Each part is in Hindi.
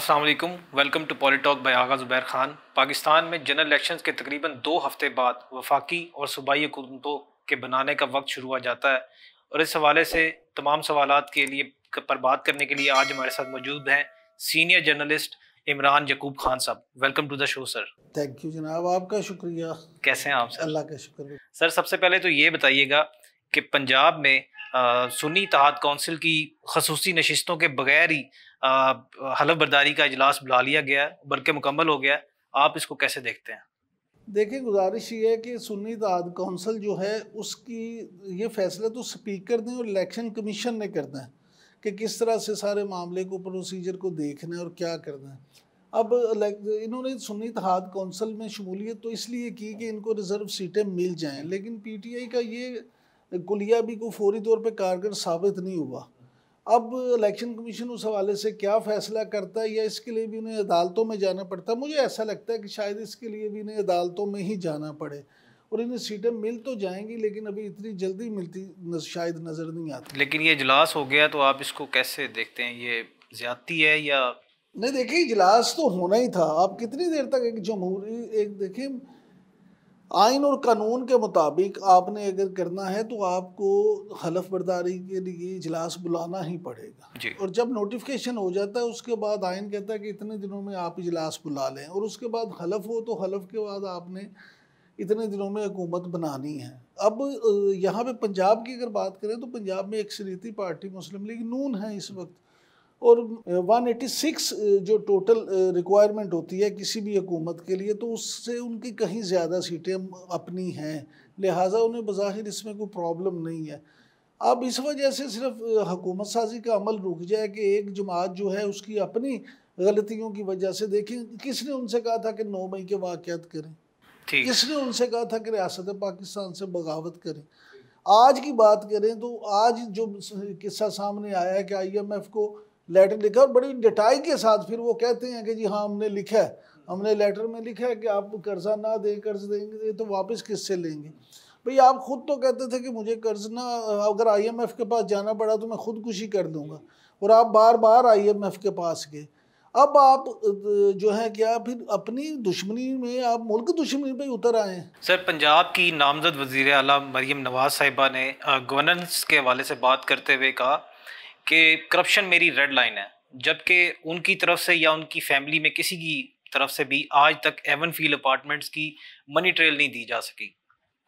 अस्सलाम वालेकुम, वेलकम टू पॉलिटॉक बाय आगा ज़ुबैर खान। पाकिस्तान में जनरल इलेक्शंस के तकरीबन 2 हफ्ते बाद वफाकी और सूबाई हुकूमतों के बनाने का वक्त शुरू हो जाता है और इस हवाले से तमाम सवालात के लिए पर बात करने के लिए आज हमारे साथ मौजूद हैं सीनियर जर्नलिस्ट इमरान यकूब खान साहब। Welcome to the show sir. Thank you जनाब, आपका शुक्रिया। कैसे हैं आप सर? अल्लाह का शुक्र। सर सबसे पहले तो ये बताइएगा कि पंजाब में सुन्नी इत्तेहाद कौंसिल की खसूसी नशिस्तों के बगैर ही हलफ बर्दारी का इजलास बुला लिया गया है, बल्कि मुकम्मल हो गया है। आप इसको कैसे देखते हैं? देखिए, गुजारिश ये है कि सुन्नी इत्तेहाद कौंसिल जो है उसकी ये फैसला तो स्पीकर ने और इलेक्शन कमीशन ने करना है कि किस तरह से सारे मामले को, प्रोसीजर को देखना है और क्या करना है। अब इन्होंने सुन्नी इत्तेहाद कौंसिल में शमूलियत तो इसलिए की कि इनको रिजर्व सीटें मिल जाएं, लेकिन पीटीआई का ये कुलिया भी को फौरी तौर पे कारगर साबित नहीं हुआ। अब इलेक्शन कमीशन उस हवाले से क्या फ़ैसला करता है या इसके लिए भी उन्हें अदालतों में जाना पड़ता है। मुझे ऐसा लगता है कि शायद इसके लिए भी इन्हें अदालतों में ही जाना पड़े और इन्हें सीटें मिल तो जाएंगी, लेकिन अभी इतनी जल्दी मिलती शायद नज़र नहीं आती। लेकिन ये इजलास हो गया तो आप इसको कैसे देखते हैं? ये ज्यादती है या नहीं, देखिए, इजलास तो होना ही था। आप कितनी देर तक एक जमहूरी, एक देखिए, आइन और कानून के मुताबिक आपने अगर करना है तो आपको हलफ बर्दारी के लिए इजलास बुलाना ही पड़ेगा। जी। और जब नोटिफिकेशन हो जाता है उसके बाद आइन कहता है कि इतने दिनों में आप इजलास बुला लें, और उसके बाद हलफ हो तो हलफ के बाद आपने इतने दिनों में हुकूमत बनानी है। अब यहाँ पे पंजाब की अगर बात करें तो पंजाब में अक्सरियती पार्टी मुस्लिम लीग नून है इस वक्त, और 186 जो टोटल रिक्वायरमेंट होती है किसी भी हुकूमत के लिए, तो उससे उनकी कहीं ज़्यादा सीटें अपनी हैं, लिहाजा उन्हें बज़ाहिर इसमें कोई प्रॉब्लम नहीं है। अब इस वजह से सिर्फ हुकूमत साजी का अमल रुक जाए कि एक जमात जो है उसकी अपनी गलतियों की वजह से, देखें, किसने उनसे कहा था कि 9 मई के वाक़यात करें? किसने उनसे कहा था कि रियासत पाकिस्तान से बगावत करें? आज की बात करें तो आज जो किस्सा सामने आया है कि IMF को लेटर लिखा, और बड़ी डिटाई के साथ फिर वो कहते हैं कि जी हाँ हमने लिखा है, हमने लेटर में लिखा है कि आप कर्जा ना दें, कर्ज देंगे तो वापस किससे लेंगे? भाई, आप खुद तो कहते थे कि मुझे कर्ज ना, अगर IMF के पास जाना पड़ा तो मैं खुदकुशी कर दूंगा, और आप बार बार IMF के पास गए। अब आप जो है क्या, फिर अपनी दुश्मनी में आप मुल्क दुश्मनी पे उतर आए हैं। सर, पंजाब की नामजद वज़ीर आला मरियम नवाज साहिबा ने गवर्नेंस के हवाले से बात करते हुए कहा कि करप्शन मेरी रेड लाइन है, जबकि उनकी तरफ से या उनकी फैमिली में किसी की तरफ से भी आज तक एवनफील्ड अपार्टमेंट्स की मनी ट्रेल नहीं दी जा सकी।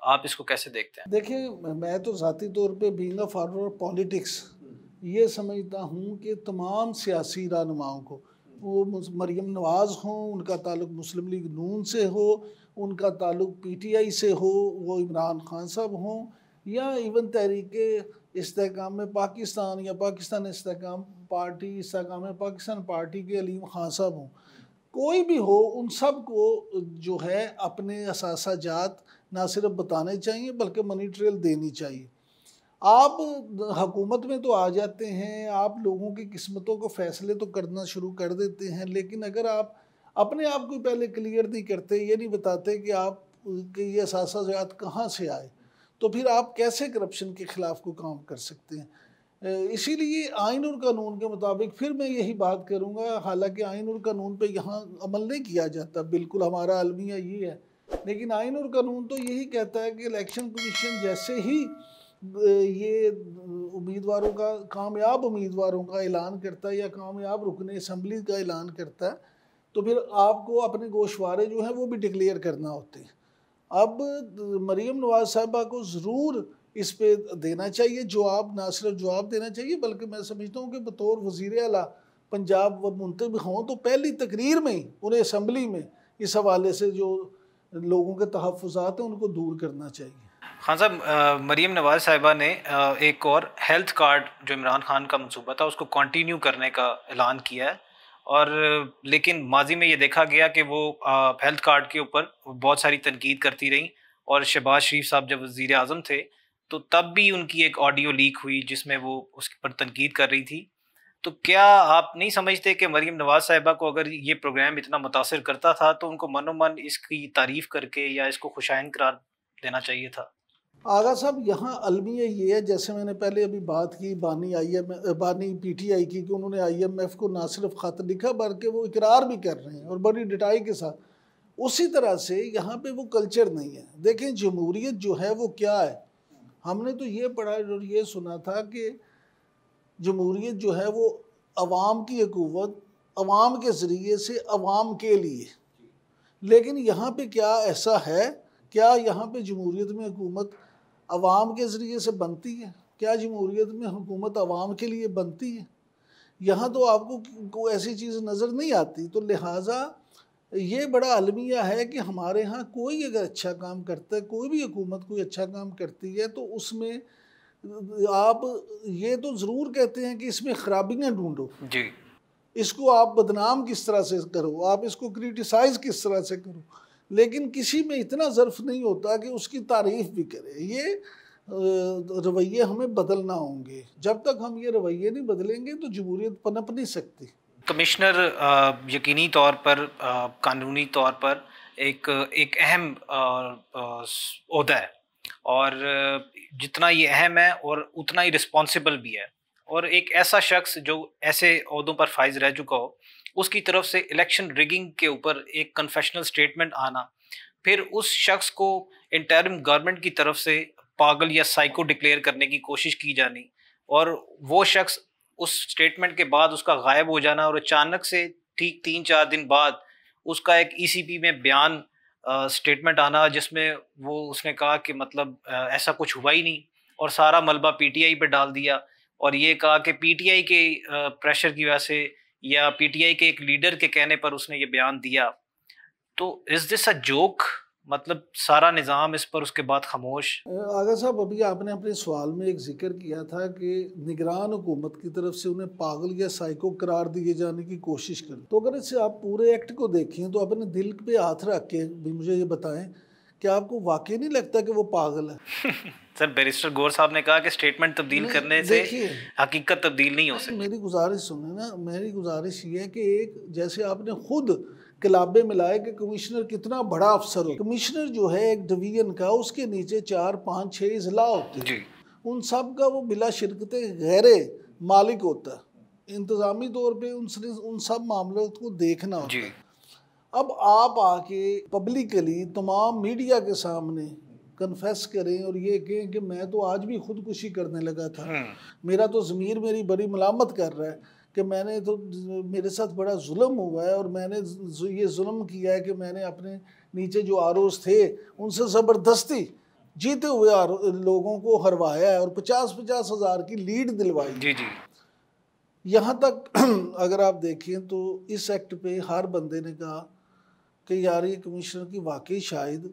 आप इसको कैसे देखते हैं? देखिए, मैं तो ज़ाती तौर पे बीइंग अ फॉरवर्ड पॉलिटिक्स ये समझता हूँ कि तमाम सियासी रहनुमाओं को, वो मरियम नवाज़ हों, उनका ताल्लुक मुस्लिम लीग नून से हो, उनका ताल्लुक PTI से हो, वो इमरान खान साहब हों, या इवन तहरीक इस्तेहकाम में पाकिस्तान या पाकिस्तान इस्तेहकाम पार्टी, इस्तेहकाम में पाकिस्तान पार्टी के अलीम खान साहब हों, कोई भी हो, उन सब को जो है अपने असासाजात ना सिर्फ बताने चाहिए बल्कि मनी ट्रेल देनी चाहिए। आप हुकूमत में तो आ जाते हैं, आप लोगों की किस्मतों को फैसले तो करना शुरू कर देते हैं, लेकिन अगर आप अपने आप को पहले क्लियर नहीं करते, ये नहीं बताते कि आप कि ये असासाजात कहाँ से आए, तो फिर आप कैसे करप्शन के ख़िलाफ़ को काम कर सकते हैं? इसीलिए आइन और कानून के मुताबिक फिर मैं यही बात करूँगा, हालांकि आइन और कानून पे यहाँ अमल नहीं किया जाता, बिल्कुल हमारा अलमिया ये है, लेकिन आइन और कानून तो यही कहता है कि इलेक्शन कमीशन जैसे ही ये उम्मीदवारों का, कामयाब उम्मीदवारों का ऐलान करता है या कामयाब रुकने असम्बली का ऐलान करता है, तो फिर आपको अपने गोशवारे जो हैं वो भी डिक्लेयर करना होते हैं। अब मरीम नवाज साहिबा को ज़रूर इस पे देना चाहिए जवाब, ना सिर्फ जवाब देना चाहिए बल्कि मैं समझता हूँ कि बतौर वज़ीर आला पंजाब वो मुंतब हों तो पहली तकरीर में ही उन्हें असम्बली में इस हवाले से जो लोगों के तहफ़्फ़ुज़ात हैं उनको दूर करना चाहिए। हाँ साहब, मरीम नवाज साहिबा ने एक और हेल्थ कार्ड जो इमरान खान का मंसूबा था उसको कंटिन्यू करने का ऐलान किया है, और लेकिन माजी में ये देखा गया कि वो हेल्थ कार्ड के ऊपर बहुत सारी तनकीद करती रहीं, और शहबाज शरीफ साहब जब वज़ीर आज़म थे तो तब भी उनकी एक ऑडियो लीक हुई जिसमें वो उसके पर तनकीद कर रही थी। तो क्या आप नहीं समझते कि मरीम नवाज साहिबा को अगर ये प्रोग्राम इतना मुतासिर करता था तो उनको मनोमन इसकी तारीफ़ करके या इसको खुशाइन करार देना चाहिए था? आगा साहब, यहाँ अलमिया ये है, जैसे मैंने पहले अभी बात की बानी पीटीआई की, कि उन्होंने आईएमएफ को ना सिर्फ खत लिखा बल्कि वो इकरार भी कर रहे हैं और बड़ी डिटाई के साथ। उसी तरह से यहाँ पे वो कल्चर नहीं है। देखें जमहूरियत जो है वो क्या है, हमने तो ये पढ़ा और ये सुना था कि जमहूरियत जो है वो अवाम की हुकूमत, अवाम के ज़रिए से अवाम के लिए। लेकिन यहाँ पे क्या ऐसा है, क्या यहाँ पे जमहूरियत में हुकूमत अवाम के ज़रिए से बनती है? क्या जमहूरियत में हुकूमत अवाम के लिए बनती है? यहाँ तो आपको कोई ऐसी चीज़ नज़र नहीं आती। तो लिहाजा ये बड़ा अलमिया है कि हमारे यहाँ कोई अगर अच्छा काम करता है, कोई भी हुकूमत कोई अच्छा काम करती है, तो उसमें आप ये तो ज़रूर कहते हैं कि इसमें खराबियाँ ढूंढो जी, इसको आप बदनाम किस तरह से करो, आप इसको क्रिटिसाइज़ किस तरह से करो, लेकिन किसी में इतना ज़र्फ नहीं होता कि उसकी तारीफ़ भी करे। ये रवैये हमें बदलना होंगे। जब तक हम ये रवैये नहीं बदलेंगे तो जमहूरियत पनप नहीं सकती। कमिश्नर यकीनी तौर पर कानूनी तौर पर एक एक अहम ओहदा है, और जितना ये अहम है और उतना ही रिस्पॉन्सिबल भी है। और एक ऐसा शख्स जो ऐसे ओहदों पर फाइज रह चुका हो, उसकी तरफ से इलेक्शन रिगिंग के ऊपर एक कन्फेशनल स्टेटमेंट आना, फिर उस शख्स को इंटरिम गवर्नमेंट की तरफ से पागल या साइको डिक्लेयर करने की कोशिश की जानी, और वो शख्स उस स्टेटमेंट के बाद उसका गायब हो जाना, और अचानक से ठीक 3-4 दिन बाद उसका एक ईसीपी में बयान स्टेटमेंट आना, जिसमें वो उसने कहा कि मतलब ऐसा कुछ हुआ ही नहीं, और सारा मलबा पीटीआई पे डाल दिया, और ये कहा कि पीटीआई के प्रेशर की वजह से या पीटीआई के एक लीडर के कहने पर उसने ये बयान दिया। तो इज दिस अ जोक? मतलब सारा निज़ाम इस पर उसके बाद खामोश। आगा साहब, अभी आपने अपने सवाल में एक जिक्र किया था कि निगरान हुकूमत की तरफ से उन्हें पागल या साइको करार दिए जाने की कोशिश करें। तो अगर इससे आप पूरे एक्ट को देखें तो अपने दिल पे हाथ रख के भी मुझे ये बताएं कि आपको वाकई नहीं लगता कि वो पागल है? सर, बैरिस्टर गौर साहब ने कहा कि स्टेटमेंट तब्दील करने से हकीकत तब्दील नहीं हो सकती। मेरी गुजारिश सुने ना, मेरी गुजारिश ये है कि एक जैसे आपने खुद किलाबे मिलाए कि कमिश्नर कितना बड़ा अफसर हो। कमिश्नर जो है एक डिवीजन का, उसके नीचे 4-5-6 इजला होते हैं, उन सब का वो बिला शिरकत गैरे मालिक होता है। इंतज़ामी तौर पे उन सब मामलों को देखना होता है। अब आप आके पब्लिकली तमाम मीडिया के सामने कन्फेस करें और ये कहें कि मैं तो आज भी खुदकुशी करने लगा था, मेरा तो ज़मीर मेरी बड़ी मलामत कर रहा है कि मैंने तो, मेरे साथ बड़ा जुल्म हुआ है और मैंने ये जुल्म किया है कि मैंने अपने नीचे जो आरोज थे उनसे ज़बरदस्ती जीते हुए लोगों को हरवाया है और 50-50 हज़ार की लीड दिलवाई। जी जी। यहाँ तक अगर आप देखें तो इस एक्ट पे हर बंदे ने कहा कि यार ये कमिश्नर की वाकई शायद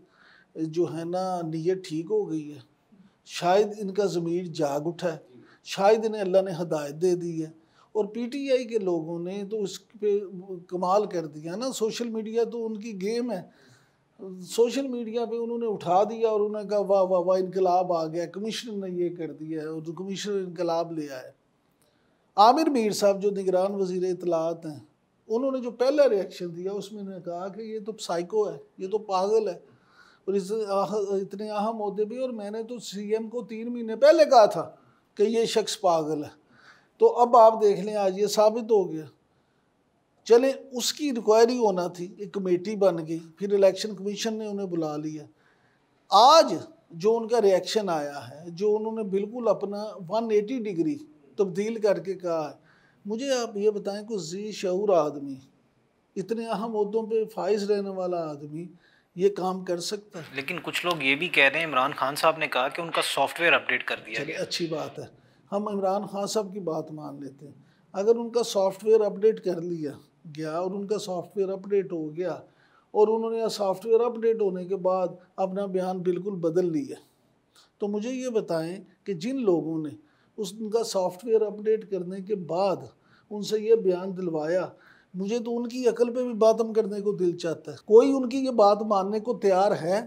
जो है ना नीयत ठीक हो गई है, शायद इनका ज़मीर जाग उठा है, शायद इन्हें अल्लाह ने हदायत दे दी है। और पीटीआई के लोगों ने तो इस पे कमाल कर दिया ना। सोशल मीडिया तो उनकी गेम है, सोशल मीडिया पे उन्होंने उठा दिया और उन्होंने कहा वाह वाह वाह इनकलाब आ गया, कमिश्नर ने ये कर दिया है और कमिश्नर इनकलाब ले आया। आमिर मीर साहब जो निगरान वज़ीर इत्तलात हैं, उन्होंने जो पहला रिएक्शन दिया उसमें उन्होंने कहा कि ये तो साइको है, ये तो पागल है, और इतने अहम होते भी, और मैंने तो सीएम को 3 महीने पहले कहा था कि ये शख्स पागल है। तो अब आप देख लें आज ये साबित हो गया। चले उसकी इंक्वायरी होना थी, एक कमेटी बन गई, फिर इलेक्शन कमीशन ने उन्हें बुला लिया। आज जो उनका रिएक्शन आया है, जो उन्होंने बिल्कुल अपना 180 डिग्री तब्दील करके कहा है, मुझे आप ये बताएं कोई जी शऊर आदमी, इतने अहम ओहदों पे फाइज रहने वाला आदमी ये काम कर सकता है? लेकिन कुछ लोग ये भी कह रहे हैं, इमरान खान साहब ने कहा कि उनका सॉफ्टवेयर अपडेट कर दिया गया। अच्छी बात है, हम इमरान खान साहब की बात मान लेते हैं। अगर उनका सॉफ्टवेयर अपडेट कर लिया गया और उनका सॉफ्टवेयर अपडेट हो गया और उन्होंने सॉफ्टवेयर अपडेट होने के बाद अपना बयान बिल्कुल बदल लिया, तो मुझे ये बताएं कि जिन लोगों ने उनका सॉफ्टवेयर अपडेट करने के बाद उनसे ये बयान दिलवाया, मुझे तो उनकी अकल पे भी बातम करने को दिल चाहता है। कोई उनकी ये बात मानने को तैयार है?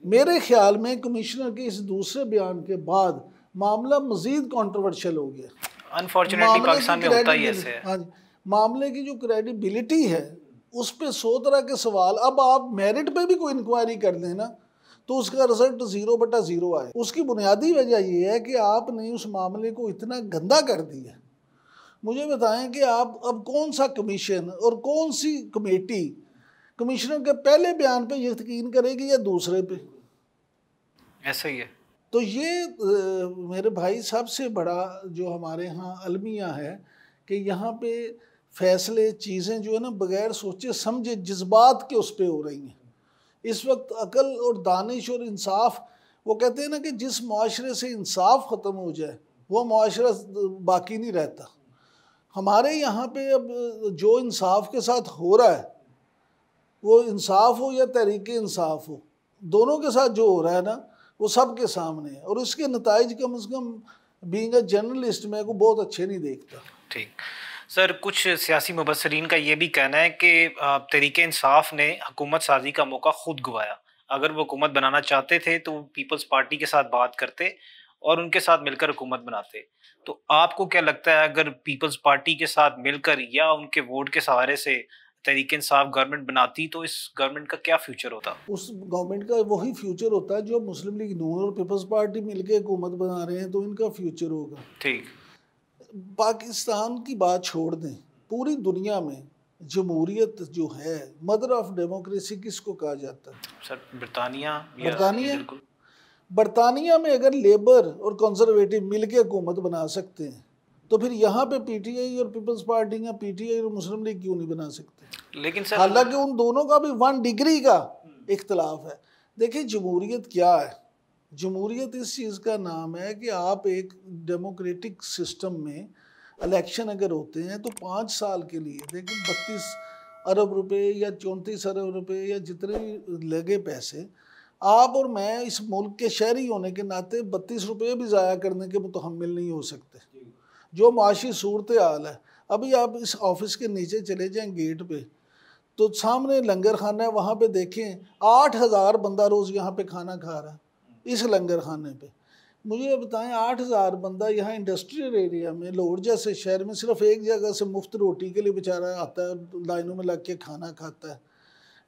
मेरे ख्याल में कमिश्नर के इस दूसरे बयान के बाद मामला मजीद कंट्रोवर्शियल हो गया। अनफॉर्चुनेटली पाकिस्तान में होता ही ऐसे है। हाँ जी, मामले की जो क्रेडिबिलिटी है उस पर 100 तरह के सवाल। अब आप मेरिट पे भी कोई इंक्वायरी कर लें ना, तो उसका रिजल्ट 0/0 आए। उसकी बुनियादी वजह यह है कि आपने उस मामले को इतना गंदा कर दिया। मुझे बताएं कि आप अब कौन सा कमीशन और कौन सी कमेटी कमिश्नर के पहले बयान पे यकीन करेगी या दूसरे पे? ऐसा ही है। तो ये मेरे भाई सबसे बड़ा जो हमारे यहाँ अलमिया है कि यहाँ पे फैसले चीज़ें जो है ना बगैर सोचे समझे जज्बात के उस पर हो रही हैं। इस वक्त अकल और दानिश और इंसाफ, वो कहते हैं ना कि जिस मुआशरे से इंसाफ ख़त्म हो जाए वो मुआशरा बाकी नहीं रहता। हमारे यहाँ पे अब जो इंसाफ के साथ हो रहा है, वो इंसाफ हो या तहरीक इंसाफ हो, दोनों के साथ जो हो रहा है ना वो सबके सामने है, और उसके नताइज कम से कम बीइंग अ जर्नलिस्ट मैं को बहुत अच्छे नहीं देखता। ठीक सर, कुछ सियासी मुबस्सरीन का ये भी कहना है कि तहरीक इंसाफ ने हुकूमत साजी का मौका खुद गंवाया। अगर वो हुकूमत बनाना चाहते थे तो पीपल्स पार्टी के साथ बात करते और उनके साथ मिलकर हुकूमत बनाते। तो आपको क्या लगता है, अगर पीपल्स पार्टी के साथ मिलकर या उनके वोट के सहारे से तहरीक इंसाफ गवर्नमेंट बनाती तो इस गवर्नमेंट का क्या फ्यूचर होता? उस गवर्नमेंट का वही फ्यूचर होता है जो मुस्लिम लीग नून और पीपल्स पार्टी मिलकर हुकूमत बना रहे हैं, तो इनका फ्यूचर होगा। ठीक। पाकिस्तान की बात छोड़ दें, पूरी दुनिया में जमहूरियत जो है, मदर ऑफ डेमोक्रेसी किसको कहा जाता है? सर बरतानिया। बरतानिया। बिल्कुल। बरतानिया में अगर लेबर और कंजर्वेटिव मिलके हुकूमत बना सकते हैं तो फिर यहाँ पे पीटीआई और पीपल्स पार्टी या पीटीआई और मुस्लिम लीग क्यों नहीं बना सकते? लेकिन सर हालांकि उन दोनों का भी 1 डिग्री का इख्तलाफ है। देखिए जमहूरियत क्या है? जमहूरियत इस चीज़ का नाम है कि आप एक डेमोक्रेटिक सिस्टम में इलेक्शन अगर होते हैं तो 5 साल के लिए, देखिए 32 अरब रुपए या 34 अरब रुपए या जितने भी लगे पैसे, आप और मैं इस मुल्क के शहरी होने के नाते 32 रुपये भी ज़ाया करने के मुतहम्मिल नहीं हो सकते। जो माशी सूरत हाल है, अभी आप इस ऑफिस के नीचे चले जाएं गेट पे तो सामने लंगर खाना है, वहाँ पे देखें 8,000 बंदा रोज़ यहाँ पे खाना खा रहा है इस लंगर खाने पे। मुझे बताएं 8,000 बंदा यहाँ इंडस्ट्रियल एरिया में लाहौर जैसे शहर में सिर्फ एक जगह से मुफ्त रोटी के लिए बेचारा आता है, लाइनों में लग के खाना खाता है।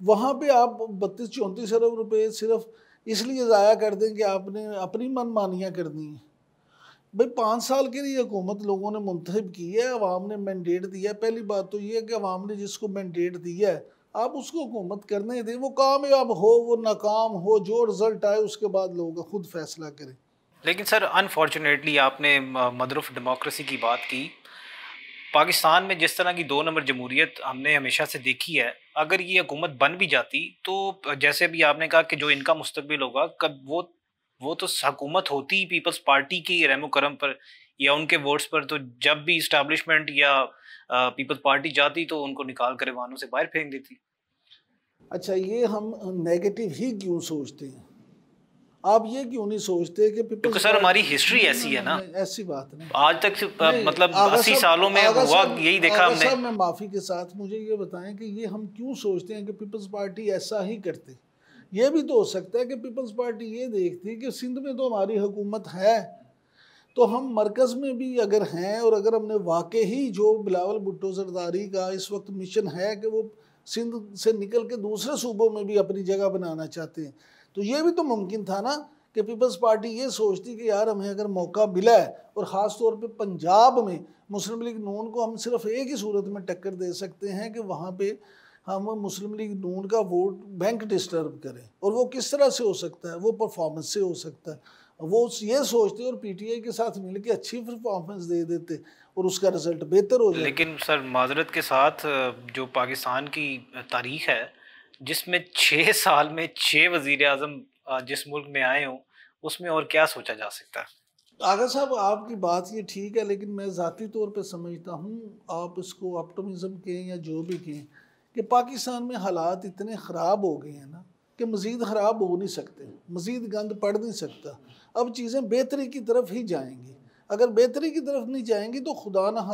वहाँ पे आप 32-34 अरब रुपए सिर्फ इसलिए ज़ाया कर दें कि आपने अपनी मनमानियाँ करनी है। भाई 5 साल के लिए हुकूमत लोगों ने मुंतखब की है, अवाम ने मैंडेट दिया है। पहली बात तो ये है कि अवाम ने जिसको मैंडेट दिया है आप उसको हुकूमत करने दें, वो कामयाब हो वो नाकाम हो, जो रिजल्ट आए उसके बाद लोग खुद फैसला करें। लेकिन सर अनफॉर्चुनेटली आपने मदर ऑफ डेमोक्रेसी की बात की। पाकिस्तान में जिस तरह की 2 नंबर जमहूरियत हमने हमेशा से देखी है, अगर ये हुकूमत बन भी जाती तो जैसे भी आपने कहा कि जो इनका मुस्तकबिल होगा, कब वो तो हुकूमत होती पीपल्स पार्टी की रहमो करम पर या उनके वोट्स पर। तो जब भी इस्टेब्लिशमेंट या पीपल्स पार्टी जाती तो उनको निकाल कर वाहनों से बाहर फेंक देती। अच्छा, ये हम नेगेटिव ही क्यों सोचते हैं? आप ये क्यों नहीं सोचते कि क्योंकि सर हमारी हिस्ट्री ऐसी है ना, ऐसी बात नहीं। आज तक मतलब 80 सालों में हुआ यही देखा हमने। मैं माफ़ी के साथ मुझे ये बताएं कि ये हम क्यों सोचते हैं कि पीपल्स पार्टी ऐसा ही करती? ये भी तो हो सकता है कि पीपल्स पार्टी ये देखती कि सिंध में तो हमारी हुकूमत है, तो हम मरकज़ में भी अगर हैं और अगर हमने वाकई ही जो बिलावल भुट्टो जरदारी का इस वक्त मिशन है कि वो सिंध से निकल के दूसरे सूबों में भी अपनी जगह बनाना चाहते हैं, तो ये भी तो मुमकिन था ना कि पीपल्स पार्टी ये सोचती कि यार हमें अगर मौका मिला है और ख़ास तौर पे पंजाब में मुस्लिम लीग नून को हम सिर्फ एक ही सूरत में टक्कर दे सकते हैं कि वहाँ पे हम मुस्लिम लीग नून का वोट बैंक डिस्टर्ब करें। और वो किस तरह से हो सकता है? वो परफॉर्मेंस से हो सकता है। वो ये सोचते और पीटीआई के साथ मिलकर अच्छी परफॉर्मेंस दे देते और उसका रिजल्ट बेहतर हो जाए। लेकिन सर माजरत के साथ जो पाकिस्तान की तारीख है जिसमें 6 साल में 6 वजीर आजम जिस मुल्क में आए हों, उसमें और क्या सोचा जा सकता है? आगा साहब आपकी बात ये ठीक है, लेकिन मैं ज़ाती तौर पे समझता हूँ, आप इसको ऑप्टिमिज्म कहें या जो भी कहें, कि पाकिस्तान में हालात इतने ख़राब हो गए हैं ना कि मज़ीद ख़राब हो नहीं सकते, मज़ीद गंद पड़ नहीं सकता। अब चीज़ें बेहतरी की तरफ ही जाएंगी। अगर बेहतरी की तरफ नहीं जाएंगी तो खुदा न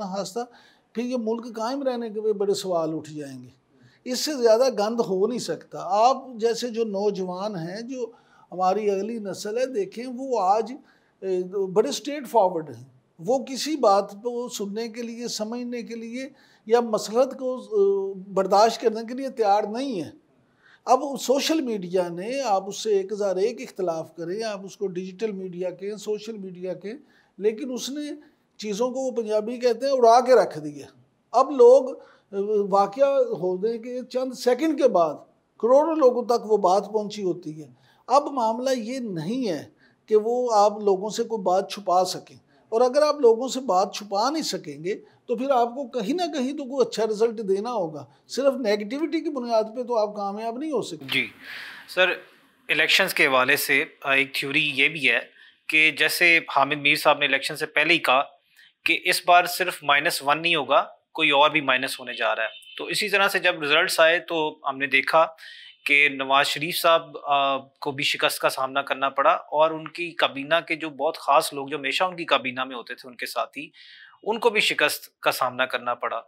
खास्ता फिर ये मुल्क कायम रहने के भी बड़े सवाल उठ जाएंगे। इससे ज़्यादा गंद हो नहीं सकता। आप जैसे जो नौजवान हैं, जो हमारी अगली नस्ल है, देखें वो आज बड़े स्ट्रेट फॉरवर्ड हैं। वो किसी बात को सुनने के लिए, समझने के लिए या मसलहत को बर्दाश्त करने के लिए तैयार नहीं है। अब सोशल मीडिया ने, आप उससे 1001 इख्तलाफ करें, आप उसको डिजिटल मीडिया के, सोशल मीडिया के, लेकिन उसने चीज़ों को, वो पंजाबी कहते हैं, उड़ा के रख दिया। अब लोग वाकया होने के चंद सेकंड के बाद करोड़ों लोगों तक वो बात पहुंची होती है। अब मामला ये नहीं है कि वो आप लोगों से कोई बात छुपा सकें, और अगर आप लोगों से बात छुपा नहीं सकेंगे तो फिर आपको कहीं ना कहीं तो कोई अच्छा रिजल्ट देना होगा। सिर्फ नेगेटिविटी की बुनियाद पे तो आप कामयाब नहीं हो सकते। जी सर, इलेक्शंस के हवाले से एक थ्योरी ये भी है कि जैसे हामिद मीर साहब ने इलेक्शन से पहले ही कहा कि इस बार सिर्फ -1 नहीं होगा, कोई और भी माइनस होने जा रहा है। तो इसी तरह से जब रिजल्ट्स आए तो हमने देखा कि नवाज शरीफ साहब को भी शिकस्त का सामना करना पड़ा, और उनकी काबीना के जो बहुत खास लोग जो हमेशा उनकी काबीना में होते थे, उनके साथी, उनको भी शिकस्त का सामना करना पड़ा।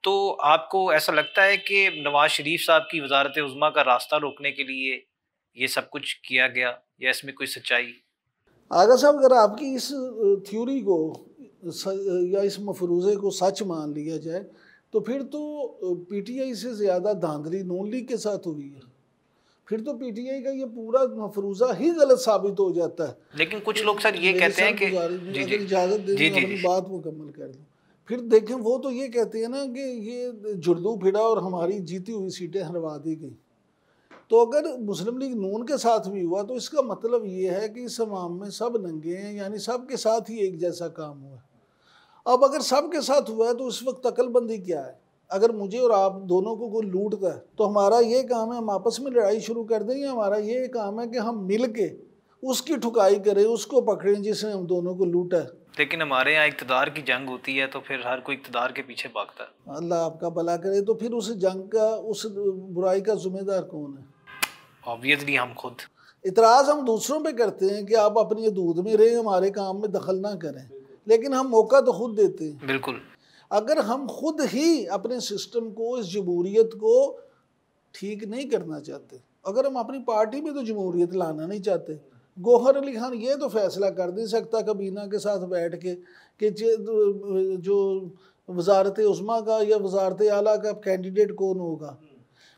तो आपको ऐसा लगता है कि नवाज शरीफ साहब की वजारत उज़्मा का रास्ता रोकने के लिए ये सब कुछ किया गया, या इसमें कोई सच्चाई? आगा साहब, अगर आपकी इस थ्योरी को या इस मफरूज़े को सच मान लिया जाए तो फिर तो पीटीआई से ज़्यादा धांधली नून लीग के साथ हुई है। फिर तो पीटीआई का ये पूरा मफरूज़ा ही गलत साबित हो जाता है। लेकिन कुछ लोग सर ये कहते हैं कि अगर इजाज़त दे दें अपनी बात मुकम्मल कर दूँ। फिर देखें, वो तो ये कहते हैं ना कि ये जुर्दू फिरा और हमारी जीती हुई सीटें हरवा दी गई। तो अगर मुस्लिम लीग नून के साथ भी हुआ तो इसका मतलब ये है कि इस अवाम में सब नंगे हैं, यानी सब के साथ ही एक जैसा काम हुआ। अब अगर सब के साथ हुआ है तो उस वक्त अकलबंदी क्या है? अगर मुझे और आप दोनों को कोई लूटता है तो हमारा ये काम है हम आपस में लड़ाई शुरू कर दें, या हमारा ये काम है कि हम मिल के उसकी ठुकाई करें, उसको पकड़ें जिसने हम दोनों को लूटा है? लेकिन हमारे यहाँ इक़्तिदार की जंग होती है तो फिर हर कोई इक़्तिदार के पीछे भागता है। अल्लाह आपका भला करे। तो फिर उस जंग का, उस बुराई का जिम्मेदार कौन है? ऑब्वियसली हम खुद। इतराज़ हम दूसरों पे करते हैं कि आप अपनी हदूद में रहें, हमारे काम में दखल ना करें, लेकिन हम मौका तो खुद देते हैं। बिल्कुल। अगर हम खुद ही अपने सिस्टम को, इस जमहूरियत को ठीक नहीं करना चाहते, अगर हम अपनी पार्टी में तो जमहूरियत लाना नहीं चाहते, गौहर अली खान ये तो फैसला कर नहीं सकता कबीना के साथ बैठ के कि जो वजारत उज़्मा का या वजारत आला का कैंडिडेट कौन होगा।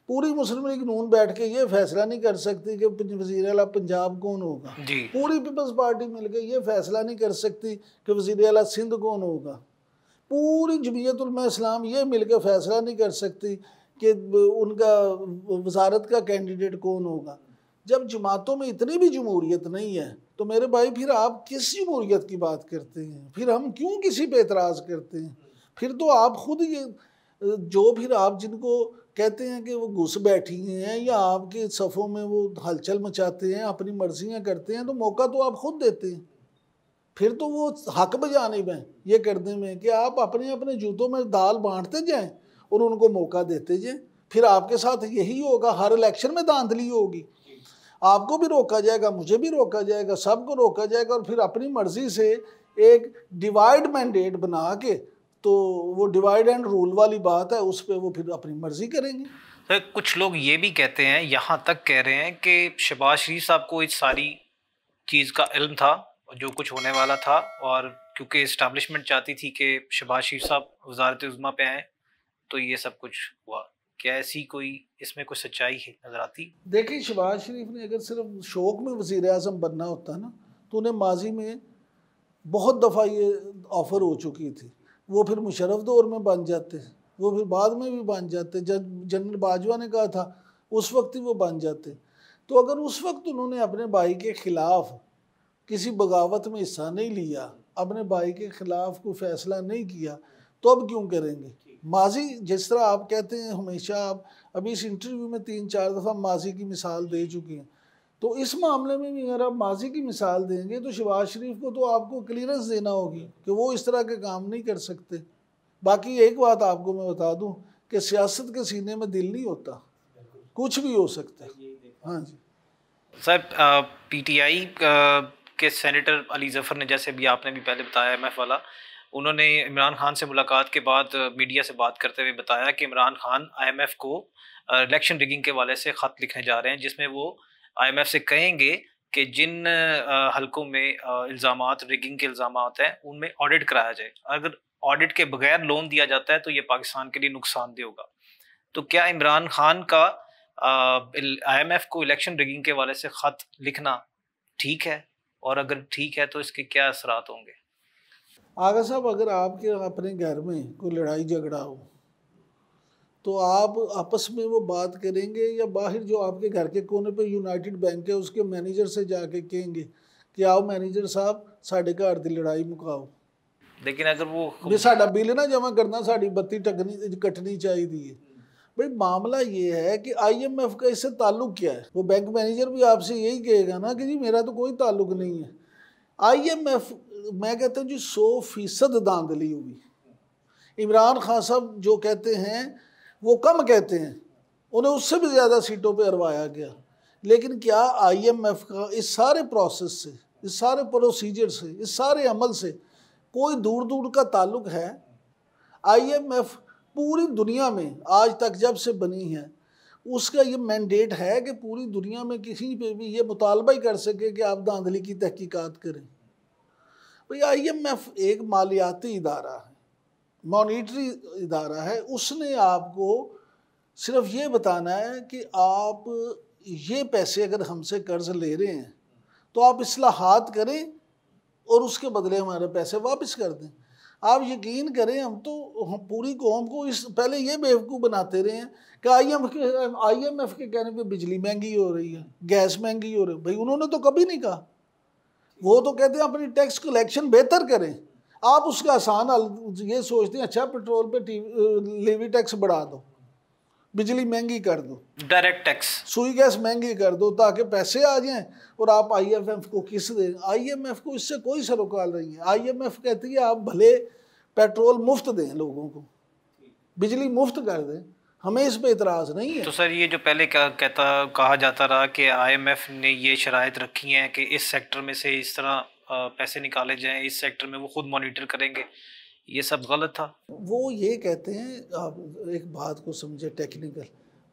पूरी मुस्लिम लीग नून बैठ के ये फैसला नहीं कर सकती कि वज़ीर आला पंजाब कौन होगा। पूरी पीपल्स पार्टी मिलकर ये फैसला नहीं कर सकती कि वज़ीर आला सिंध कौन होगा। पूरी जमीयत उलमा इस्लाम ये मिलकर फैसला नहीं कर सकती कि उनका वजारत का कैंडिडेट कौन होगा। जब जमातों में इतनी भी जमहूरियत नहीं है तो मेरे भाई फिर आप किस जमहूरियत की बात करते हैं? फिर हम क्यों किसी पे एतराज़ करते हैं? फिर तो आप खुद ये जो फिर आप जिनको कहते हैं कि वो घुस बैठी हैं या आपके सफ़ों में वो हलचल मचाते हैं, अपनी मर्जियाँ करते हैं, तो मौका तो आप खुद देते हैं। फिर तो वो हक बजाने में, ये करने में कि आप अपने अपने जूतों में दाल बांटते जाएं और उनको मौका देते जाएं। फिर आपके साथ यही होगा, हर इलेक्शन में धांधली होगी, आपको भी रोका जाएगा, मुझे भी रोका जाएगा, सबको रोका जाएगा, और फिर अपनी मर्जी से एक डिवाइड मैंडेट बना के, तो वो डिवाइड एंड रूल वाली बात है, उस पर वो फिर अपनी मर्जी करेंगे। सर कुछ लोग ये भी कहते हैं, यहाँ तक कह रहे हैं कि शहबाज शरीफ साहब को इस सारी चीज़ का इल्म था जो कुछ होने वाला था, और क्योंकि इस्टेब्लिशमेंट चाहती थी कि शहबाज शरीफ साहब वजारत उज़्मा पे आए तो ये सब कुछ हुआ। क्या ऐसी कोई इसमें कुछ सच्चाई है नजर आती? देखिए, शहबाज शरीफ ने अगर सिर्फ शौक में वज़ीर आज़म बनना होता ना तो उन्हें माजी में बहुत दफ़ा ये ऑफ़र हो चुकी थी। वो फिर मुशर्रफ दौर में बन जाते, वो फिर बाद में भी बन जाते, जब जनरल बाजवा ने कहा था उस वक्त ही वो बन जाते। तो अगर उस वक्त उन्होंने अपने भाई के ख़िलाफ़ किसी बगावत में हिस्सा नहीं लिया, अपने भाई के ख़िलाफ़ कोई फ़ैसला नहीं किया, तो अब क्यों करेंगे? माजी, जिस तरह आप कहते हैं हमेशा, आप अभी इस इंटरव्यू में 3-4 दफ़ा माजी की मिसाल दे चुकी हैं, तो इस मामले में भी अगर आप माजी की मिसाल देंगे तो शहबाज शरीफ को तो आपको क्लियरेंस देना होगी कि वो इस तरह के काम नहीं कर सकते। बाकी एक बात आपको मैं बता दूं कि सियासत के सीने में दिल नहीं होता, कुछ भी हो सकता है। हाँ जी सर, पीटीआई के सेनेटर अली ज़फ़र ने, जैसे भी आपने भी पहले बताया एमएफ वाला, उन्होंने इमरान खान से मुलाकात के बाद मीडिया से बात करते हुए बताया कि इमरान खान आईएमएफ को इलेक्शन रिगिंग के वाले से ख़त लिखने जा रहे हैं, जिसमें वो आईएमएफ से कहेंगे कि जिन हलकों में इल्ज़ामात, रिगिंग के इल्ज़ामात हैं, उनमें ऑडिट कराया जाए। अगर ऑडिट के बगैर लोन दिया जाता है तो ये पाकिस्तान के लिए नुकसानदेह होगा। तो क्या इमरान खान का IMF को इलेक्शन रिगिंग के हवाले से खत लिखना ठीक है, और अगर ठीक है तो इसके क्या असरात होंगे? आगा साहब, अगर आपके अपने घर में कोई लड़ाई झगड़ा हो तो आप आपस में वो बात करेंगे, या बाहर जो आपके घर के कोने पे यूनाइटेड बैंक है उसके मैनेजर से जाके कहेंगे कि आओ मैनेजर साहब साढ़े घर की लड़ाई मुकाओ? लेकिन अगर वो भी साडा बिल ना जमा करना, साड़ी बत्ती कटनी चाहिए। भाई मामला ये है कि IMF का इससे ताल्लुक क्या है? वो बैंक मैनेजर भी आपसे यही कहेगा ना कि जी मेरा तो कोई ताल्लुक नहीं है। IMF, मैं कहता हूँ जी 100% धांधली हुई। इमरान खान साहब जो कहते हैं वो कम कहते हैं, उन्हें उससे भी ज़्यादा सीटों पे हरवाया गया। लेकिन क्या IMF का इस सारे प्रोसेस से, इस सारे प्रोसीजर से, इस सारे अमल से कोई दूर दूर का ताल्लुक है? IMF पूरी दुनिया में आज तक जब से बनी है उसका ये मैंडेट है कि पूरी दुनिया में किसी पे भी ये मुतालबा ही कर सके कि आप धांधली की तहकीकात करें। भाई IMF एक मालियाती इदारा है, मॉनिटरी इदारा है। उसने आपको सिर्फ ये बताना है कि आप ये पैसे अगर हमसे कर्ज ले रहे हैं तो आप इस्लाहात करें और उसके बदले हमारे पैसे वापस कर दें। आप यकीन करें, हम पूरी कौम को इस पहले ये बेवकूफ़ बनाते रहे हैं कि IMF के कहने पे बिजली महंगी हो रही है, गैस महंगी हो रही है। भाई उन्होंने तो कभी नहीं कहा। वो तो कहते हैं अपनी टैक्स कलेक्शन बेहतर करें। आप उसका आसान ये सोचते हैं अच्छा पेट्रोल पे लेवी टैक्स बढ़ा दो, बिजली महंगी कर दो, डायरेक्ट टैक्स, सुई गैस महंगी कर दो ताकि पैसे आ जाएं और आप IMF को किस दें। IMF को इससे कोई सरोकार नहीं है। IMF कहती है आप भले पेट्रोल मुफ्त दें लोगों को, बिजली मुफ्त कर दें, हमें इस पे इतराज़ नहीं है। तो सर ये जो पहले कहा जाता रहा कि IMF ने ये शराइत रखी हैं कि इस सेक्टर में से इस तरह पैसे निकाले जाएं, इस सेक्टर में वो खुद मॉनिटर करेंगे, ये सब गलत था? वो ये कहते हैं, आप एक बात को समझे टेक्निकल,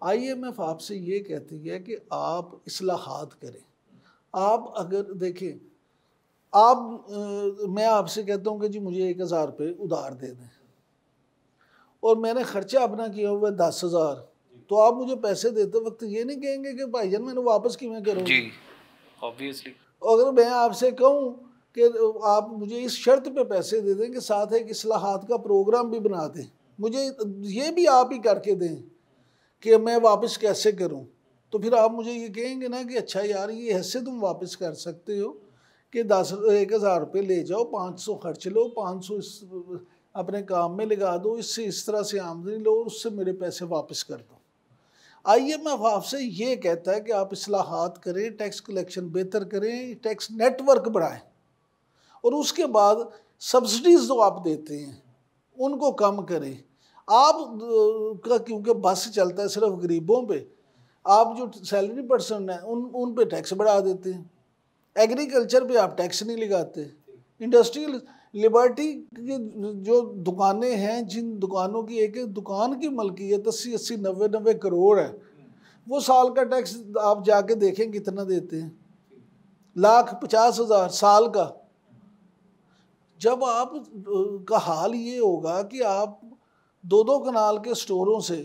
IMF आपसे ये कहती है कि आप इस्लाहात करें। आप अगर देखें, मैं आपसे कहता हूँ कि जी मुझे 1000 रुपये उधार दे दें और मैंने खर्चा अपना किया हुआ 10,000, तो आप मुझे पैसे देते वक्त ये नहीं कहेंगे कि भाईजान मैंने वापस क्यों करूँ? जी ऑब्वियसली। अगर मैं आपसे कहूँ कि आप मुझे इस शर्त पे पैसे दे दें कि साथ एक इस्लाहात का प्रोग्राम भी बना दें, मुझे ये भी आप ही करके दें कि मैं वापस कैसे करूं, तो फिर आप मुझे ये कहेंगे ना कि अच्छा यार ये ऐसे तुम वापस कर सकते हो कि 10,000 रुपये ले जाओ, 500 खर्च लो, 500 अपने काम में लगा दो, इससे इस तरह से आमदनी लो और उससे मेरे पैसे वापस कर दो। IMF आपसे ये कहता है कि आप इस्लाहात करें, टैक्स कलेक्शन बेहतर करें, टैक्स नेटवर्क बढ़ाएं और उसके बाद सब्सिडीज़ जो आप देते हैं उनको कम करें। आप का क्योंकि बस चलता है सिर्फ गरीबों पे, आप जो सैलरी पर्सन हैं उन पे टैक्स बढ़ा देते हैं। एग्रीकल्चर पे आप टैक्स नहीं लगाते। इंडस्ट्रियल लिबर्टी की जो दुकानें हैं, जिन दुकानों की एक एक दुकान की मलकियत 80-80, 90-90 करोड़ है, वो साल का टैक्स आप जाके देखें कितना देते हैं, 1,50,000 साल का। जब आप का हाल ये होगा कि आप 2-2 कनाल के स्टोरों से,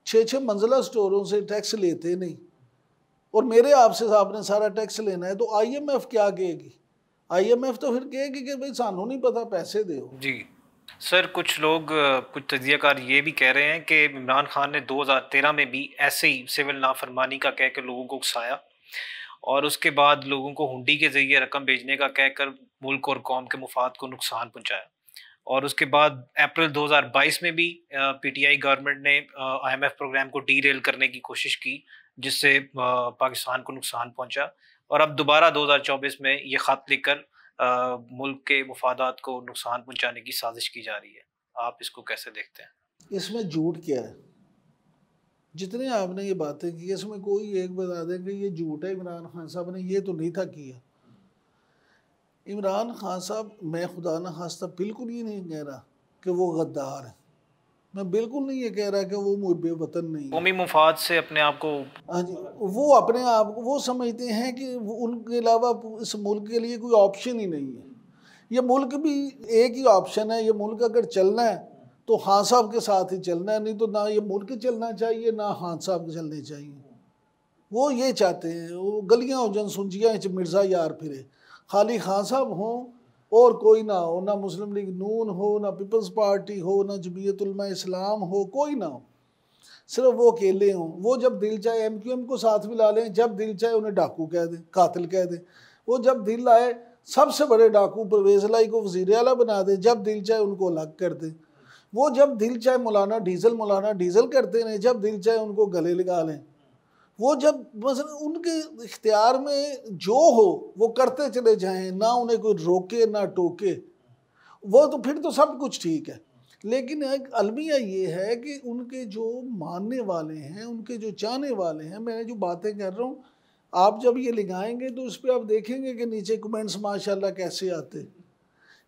6-6 मंजिला स्टोरों से टैक्स लेते नहीं और मेरे आपसे आपने सारा टैक्स लेना है, तो IMF क्या कहेगी? IMF तो फिर कहेगी कि भाई सानू नहीं पता, पैसे दो। जी सर, कुछ लोग, कुछ तजियाकार ये भी कह रहे हैं कि इमरान खान ने 2013 में भी ऐसे ही सिविल नाफरमानी का कह कर लोगों को उकसाया और उसके बाद लोगों को हुंडी के जरिए रकम भेजने का कहकर मुल्क और कौम के मुफाद को नुकसान पहुंचाया। और उसके बाद अप्रैल 2022 में भी PTI गवर्नमेंट ने IMF प्रोग्राम को डीरेल करने की कोशिश की, जिससे पाकिस्तान को नुकसान पहुंचा। और अब दोबारा 2024 में ये ख़त लिखकर मुल्क के मुफादात को नुकसान पहुंचाने की साजिश की जा रही है। आप इसको कैसे देखते हैं? इसमें झूठ क्या है? जितने आपने ये बातें की इसमें कोई एक बता दें कि ये झूठ है, इमरान खान साहब ने ये तो नहीं था किया। इमरान खान साहब, मैं खुदा न खास्ता बिल्कुल ये नहीं कह रहा कि वो गद्दार है, मैं बिल्कुल नहीं ये कह रहा कि वो मुहब्बे वतन नहीं है। कौमी मुफाद से अपने आप को, हाँ जी, वो अपने आप को वो समझते हैं कि उनके अलावा इस मुल्क के लिए कोई ऑप्शन ही नहीं है। ये मुल्क भी एक ही ऑप्शन है, ये मुल्क अगर चलना है तो खान साहब के साथ ही चलना है, नहीं तो ना ये मुल्क चलना चाहिए ना खान साहब चलने चाहिए। वो ये चाहते हैं वो गलियाँ हो जनसुंजियाँ मिर्ज़ा यार फिरे, खाली खान साहब हों और कोई ना हो, ना मुस्लिम लीग नून हो, ना पीपल्स पार्टी हो, ना जमीयत उलमा इस्लाम हो, कोई ना हो, सिर्फ वो अकेले हों। वो जब दिल चाहे MQM को साथ मिला लें, जब दिल चाहे उन्हें डाकू कह दें, कातिल कह दें। वो जब दिल आए सबसे बड़े डाकू परवेज़ लाई को वज़ीर आला बना दें, जब दिल चाहे उनको अलग कर दें। वो जब दिल चाहे मौलाना डीज़ल करते रहें, जब दिल चाहे उनको गले लगा लें। वो जब मसलन उनके इख्तियार में जो हो वो करते चले जाएं, ना उन्हें कोई रोके ना टोके, वो तो फिर तो सब कुछ ठीक है। लेकिन एक अलमिया ये है कि उनके जो मानने वाले हैं, उनके जो चाहने वाले हैं, मैं जो बातें कर रहा हूँ, आप जब ये लगाएंगे तो उस पर आप देखेंगे कि नीचे कमेंट्स माशाल्लाह कैसे आते।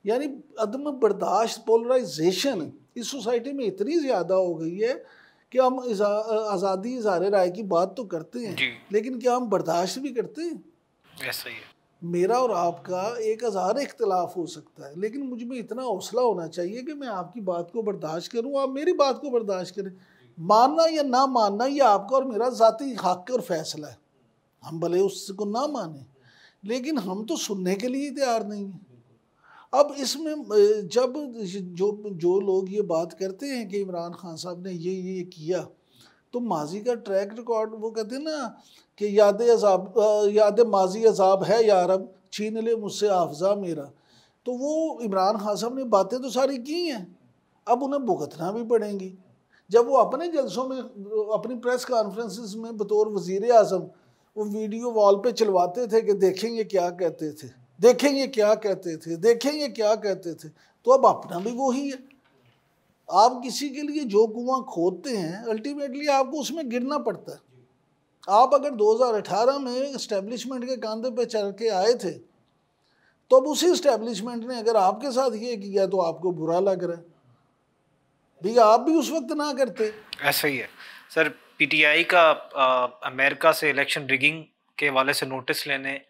यानी अदम बर्दाश्त, पोलराइजेशन इस सोसाइटी में इतनी ज़्यादा हो गई है कि हम आज़ादी इज़हार राय की बात तो करते हैं, लेकिन क्या हम बर्दाश्त भी करते हैं? ऐसा ही है। मेरा और आपका 1000 इख्तलाफ हो सकता है, लेकिन मुझ में इतना हौसला होना चाहिए कि मैं आपकी बात को बर्दाश्त करूं, आप मेरी बात को बर्दाश्त करें। मानना या ना मानना ये आपका और मेरा ज़ाती हक और फैसला है, हम भले उसको ना माने, लेकिन हम तो सुनने के लिए तैयार नहीं हैं। अब इसमें जब जो लोग ये बात करते हैं कि इमरान खान साहब ने ये किया, तो माजी का ट्रैक रिकॉर्ड, वो कहते हैं ना कि याद माजी अजाब है यार, अब छीन ले मुझसे हाफजा मेरा। तो वो इमरान खान साहब ने बातें तो सारी की हैं, अब उन्हें भुगतना भी पड़ेंगी। जब वो अपने जलसों में, अपनी प्रेस कॉन्फ्रेंसेस में बतौर वज़ीर आज़म वो वीडियो वॉल पे चलवाते थे कि देखेंगे क्या कहते थे, देखेंगे क्या कहते थे, देखेंगे क्या कहते थे, तो अब अपना भी वही है। आप किसी के लिए जो कुआं खोदते हैं, अल्टीमेटली आपको उसमें गिरना पड़ता है। आप अगर 2018 में इस्टेब्लिशमेंट के कंधे पे चढ़ के आए थे, तो अब उसी इस्टेब्लिशमेंट ने अगर आपके साथ ये किया तो आपको बुरा लग रहा है, भैया आप भी उस वक्त ना करते। ऐसा ही है सर। PTI का अमेरिका से इलेक्शन रिगिंग के हवाले से नोटिस लेने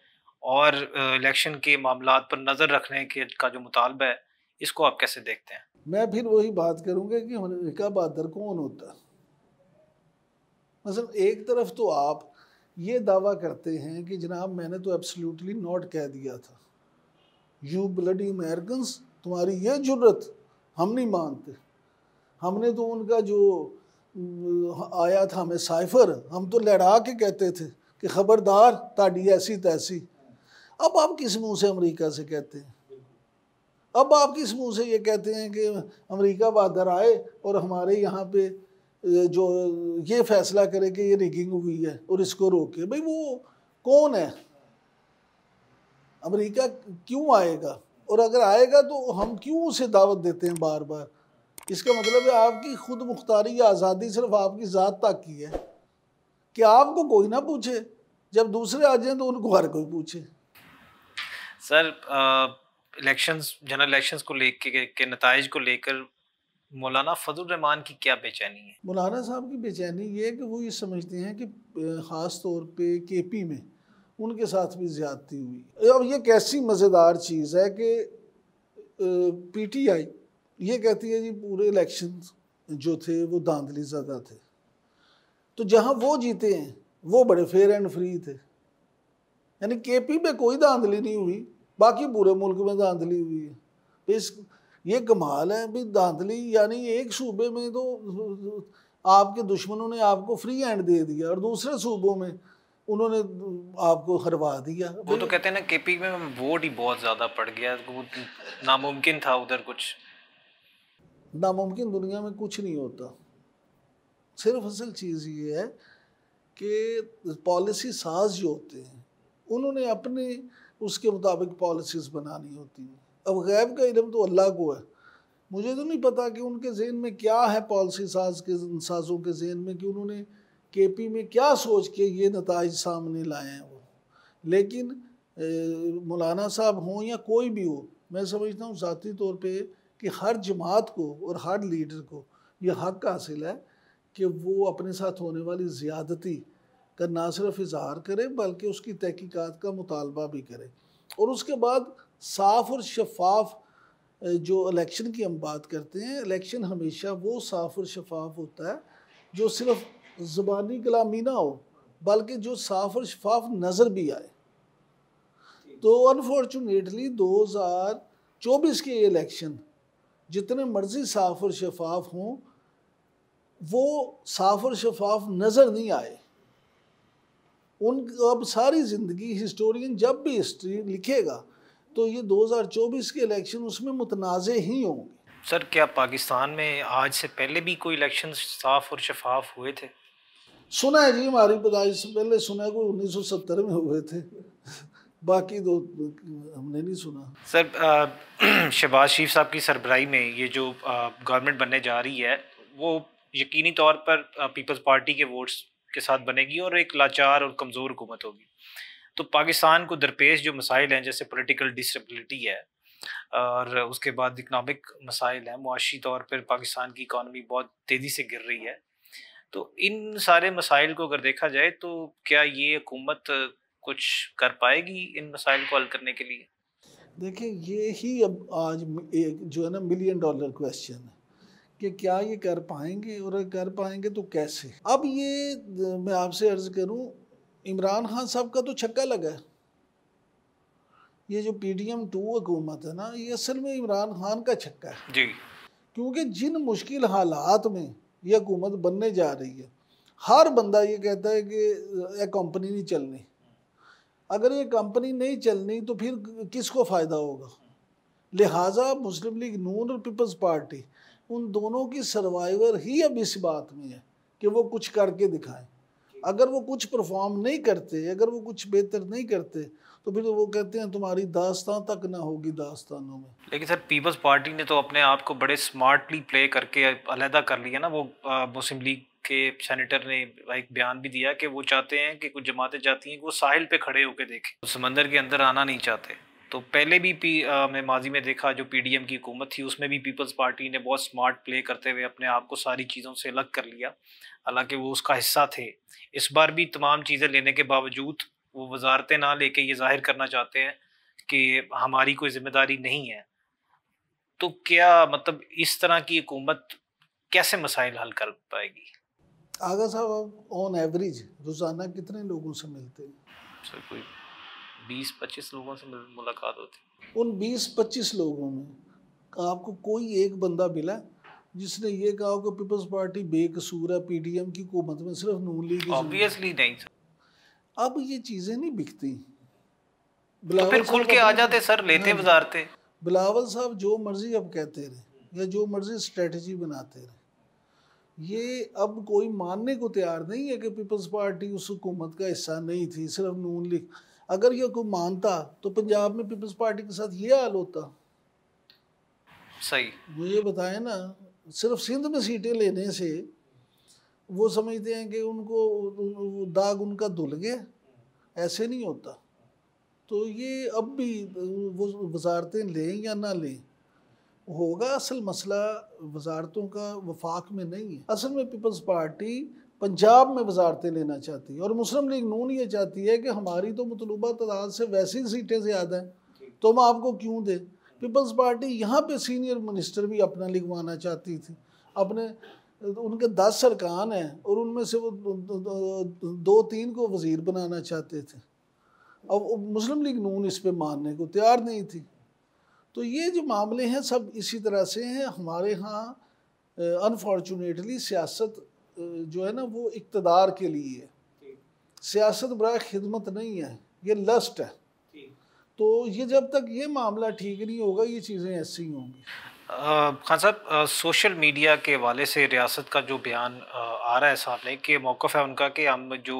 और इलेक्शन के मामलात पर नज़र रखने के का जो मुतालबा है, इसको आप कैसे देखते हैं? मैं फिर वही बात करूँगा कि अमेरिका बहादुर कौन होता है। मतलब एक तरफ तो आप ये दावा करते हैं कि जनाब मैंने तो एब्सोल्युटली नॉट कह दिया था, यू ब्लडी अमेरिकन्स, तुम्हारी ये जुर्रत हम नहीं मानते, हमने तो उनका जो आया था हमें साइफर, हम तो लड़ा के कहते थे कि खबरदार ताड़ी ऐसी तैसी। अब आप किस मुंह से अमेरिका से कहते हैं? अब आप किस मुंह से ये कहते हैं कि अमेरिका बहादुर आए और हमारे यहाँ पे जो ये फैसला करे कि ये रिगिंग हुई है और इसको रोके? भाई वो कौन है? अमेरिका क्यों आएगा? और अगर आएगा तो हम क्यों उसे दावत देते हैं बार बार? इसका मतलब है आपकी खुद मुख्तारी या आज़ादी सिर्फ आपकी ज़ात तक की है कि आपको कोई ना पूछे, जब दूसरे आ जाए तो उनको हर कोई पूछे। सर इलेक्शंस, जनरल इलेक्शंस को लेकर के नताइज को लेकर मौलाना फजल रहमान की क्या बेचैनी है? मौलाना साहब की बेचैनी ये है कि वो ये समझते हैं कि ख़ास तौर पे KP में उनके साथ भी ज़्यादती हुई। अब ये कैसी मज़ेदार चीज़ है कि PTI ये कहती है जी पूरे इलेक्शन जो थे वो धांधली ज़्यादा थे, तो जहाँ वो जीते हैं वो बड़े फेयर एंड फ्री थे, यानी KP में कोई धांधली नहीं हुई, बाकी पूरे मुल्क में धांधली हुई है। इस ये कमाल है भाई, धांधली यानी एक सूबे में तो आपके दुश्मनों ने आपको फ्री हैंड दे दिया और दूसरे सूबों में उन्होंने आपको हरवा दिया। वो तो कहते हैं ना KP में वोट ही बहुत ज़्यादा पड़ गया, नामुमकिन था उधर कुछ। नामुमकिन दुनिया में कुछ नहीं होता, सिर्फ असल चीज़ ये है कि पॉलिसी साज जो होते हैं उन्होंने अपने उसके मुताबिक पॉलिसीज़ बनानी होती हैं। अब गैब का इल्म तो अल्लाह को है, मुझे तो नहीं पता कि उनके जहन में क्या है, पॉलिसी साजों के जहन में, कि उन्होंने KP में क्या सोच के ये नताइज सामने लाए हैं वो। लेकिन मौलाना साहब हों या कोई भी हो, मैं समझता हूँ ज़ाती तौर पे कि हर जमात को और हर लीडर को ये हक़ हासिल है कि वो अपने साथ होने वाली ज़्यादती का ना सिर्फ इजहार करे बल्कि उसकी तहकीकात का मुतालबा भी करे, और उसके बाद साफ़ और शफाफ जो इलेक्शन की हम बात करते हैं, इलेक्शन हमेशा वो साफ़ और शफाफ होता है जो सिर्फ ज़ुबानी कलामी ना हो, बल्कि जो साफ और शफाफ नज़र भी आए। तो अनफॉर्चुनेटली 2024 के इलेक्शन जितने मर्जी साफ और शफाफ हों, वो साफ और शफाफ नज़र नहीं आए। उन अब सारी ज़िंदगी हिस्टोरियन जब भी हिस्ट्री लिखेगा तो ये 2024 के इलेक्शन उसमें मुतनाज़े ही होंगे। सर क्या पाकिस्तान में आज से पहले भी कोई इलेक्शन साफ और शफाफ हुए थे? सुना है जी, हमारी पैदाइश से पहले सुना है, कोई 1970 में हुए थे। बाकी तो हमने नहीं सुना। सर शहबाज शरीफ साहब की सरबराही में ये जो गवर्नमेंट बनने जा रही है वो यकीनी तौर पर पीपल्स पार्टी के वोट्स के साथ बनेगी और एक लाचार और कमज़ोर हुकूमत होगी। तो पाकिस्तान को दरपेश जो मसाइल हैं जैसे पॉलिटिकल डिस्टेबिलिटी है और उसके बाद इकनॉमिक मसाइल हैं, मुआशी तौर पर पाकिस्तान की इकॉनमी बहुत तेज़ी से गिर रही है। तो इन सारे मसाइल को अगर देखा जाए तो क्या ये हुकूमत कुछ कर पाएगी इन मसाइल को हल करने के लिए? देखिए, ये ही अब आज एक जो है ना मिलियन डॉलर क्वेश्चन है कि क्या ये कर पाएंगे, और अगर कर पाएंगे तो कैसे। अब ये मैं आपसे अर्ज करूं, इमरान खान साहब का तो छक्का लगा है। ये जो PDM-2 हुकूमत है ना, ये असल में इमरान खान का छक्का है जी। क्योंकि जिन मुश्किल हालात में ये हुकूमत बनने जा रही है, हर बंदा ये कहता है कि ये कंपनी नहीं चलनी। अगर ये कंपनी नहीं चलनी तो फिर किसको फ़ायदा होगा। लिहाजा मुस्लिम लीग नून और पीपल्स पार्टी उन दोनों की सर्वाइवर ही अब इस बात में है कि वो कुछ करके दिखाएं। अगर वो कुछ परफॉर्म नहीं करते, अगर वो कुछ बेहतर नहीं करते, तो फिर वो कहते हैं तुम्हारी दास्तां तक ना होगी दास्तानों में। लेकिन सर पीपल्स पार्टी ने तो अपने आप को बड़े स्मार्टली प्ले करके अलहदा कर लिया ना। वो मुस्लिम लीग के सेनेटर ने एक बयान भी दिया कि वो चाहते हैं कि कुछ जमातें चाहती हैं कि वो साहिल पे खड़े होकर देखें, वो समंदर के अंदर आना नहीं चाहते। तो पहले भी मैं माजी में देखा जो PDM की हुकूमत थी उसमें भी पीपल्स पार्टी ने बहुत स्मार्ट प्ले करते हुए अपने आप को सारी चीज़ों से अलग कर लिया, हालांकि वो उसका हिस्सा थे। इस बार भी तमाम चीज़ें लेने के बावजूद वो वजारतें ना लेके ये जाहिर करना चाहते हैं कि हमारी कोई जिम्मेदारी नहीं है। तो क्या मतलब इस तरह की हुकूमत कैसे मसाइल हल कर पाएगी? आगा साहब, आप ऑन एवरेज रोज़ाना कितने लोगों से मिलते हैं? सर कोई 20-25 लोगों से मुलाकात होती। उन 20-25 लोगों में आपको कोई एक बंदा मिला जिसने ये कहा हो कि पीपल्स पार्टी बेकसूर है, PDM की हुकूमत में सिर्फ नून लीग ही ऑब्वियसली नहीं सर। अब ये चीज़ें नहीं बिकती। तो बिलावल फिर खुल साहब के आ अपने, जाते सर, लेते हाँ जी, वजारते। बिलावल साहब जो मर्जी अब कहते रहे या जो मर्जी स्ट्रेटजी बनाते रहे, ये अब कोई मानने को तैयार नहीं है कि पीपल्स पार्टी उस हुकूमत का हिस्सा नहीं थी, सिर्फ नून लीग। अगर ये कोई मानता तो पंजाब में पीपल्स पार्टी के साथ ये हाल होता। सही। मुझे बताएं ना, सिर्फ सिंध में सीटें लेने से वो समझते हैं कि उनको दाग उनका धुल गया, ऐसे नहीं होता। तो ये अब भी वो वजारतें लें या ना लें होगा, असल मसला वजारतों का वफाक में नहीं है। असल में पीपल्स पार्टी पंजाब में वजारतें लेना चाहती है और मुस्लिम लीग नून ये चाहती है कि हमारी तो मतलूबा तादाद से वैसी ही सीटें ज़्यादा हैं तो हम आपको क्यों दें। पीपल्स पार्टी यहाँ पे सीनियर मिनिस्टर भी अपना लिखवाना चाहती थी। अपने उनके 10 अरकान हैं और उनमें से वो 2-3 को वज़ीर बनाना चाहते थे। अब मुस्लिम लीग नून इस पे मानने को तैयार नहीं थी। तो ये जो मामले हैं सब इसी तरह से हैं। हमारे यहाँ अनफॉर्चुनेटली सियासत जो है ना वो इक़्तिदार के लिए है, सियासत बराए खिदमत नहीं है, ये लस्ट है। तो ये जब तक ये मामला ठीक नहीं होगा ये चीज़ें ऐसी ही होंगी। खान साहब सोशल मीडिया के हवाले से रियासत का जो बयान आ रहा है सामने कि मौक़िफ़ है उनका कि हम जो